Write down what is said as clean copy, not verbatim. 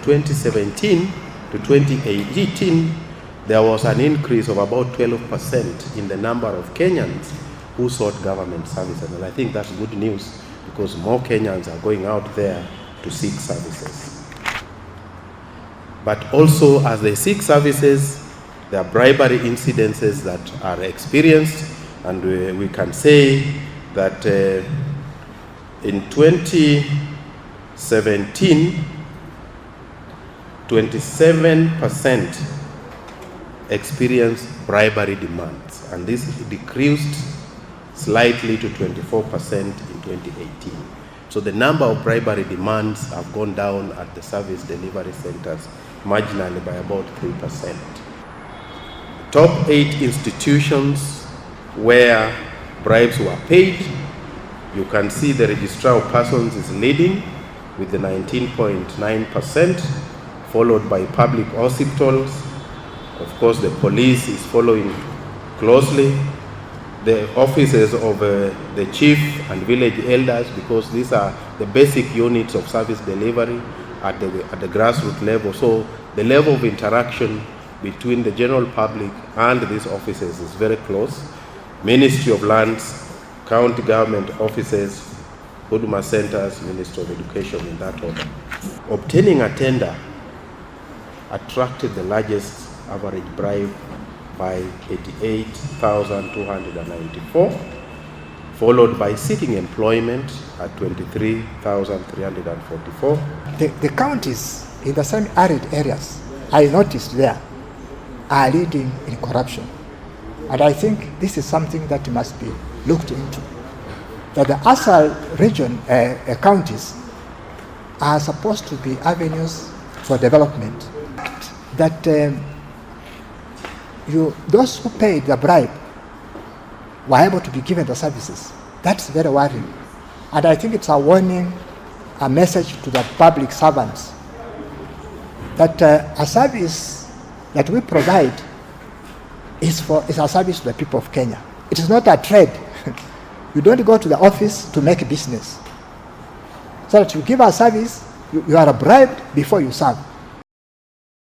2017 to 2018, there was an increase of about 12% in the number of Kenyans who sought government services. And I think that's good news, because more Kenyans are going out there to seek services. But also, as they seek services, there are bribery incidences that are experienced, and we can say that in 2017, 27% experienced bribery demands, and this decreased slightly to 24% in 2018. So the number of bribery demands have gone down at the service delivery centers marginally by about 3%. Top 8 institutions where bribes were paid, you can see the registrar of persons is leading with the 19.9%, followed by public hospitals. Of course, the police is following closely. The offices of the chief and village elders, because these are the basic units of service delivery at the grassroots level. So the level of interaction between the general public and these offices is very close. Ministry of Lands, county government offices, Huduma centers, Ministry of Education, in that order. Obtaining a tender attracted the largest average bribe by 88,294, followed by seeking employment at 23,344. The counties in the semi-arid areas, I noticed there, are leading in corruption. And I think this is something that must be looked into. That the ASAL region counties are supposed to be avenues for development. That those who paid the bribe were able to be given the services. That's very worrying. And I think it's a warning, a message to the public servants that a service that we provide is a service to the people of Kenya. It is not a trade. You don't go to the office to make business. So that you give a service, you are bribed before you serve.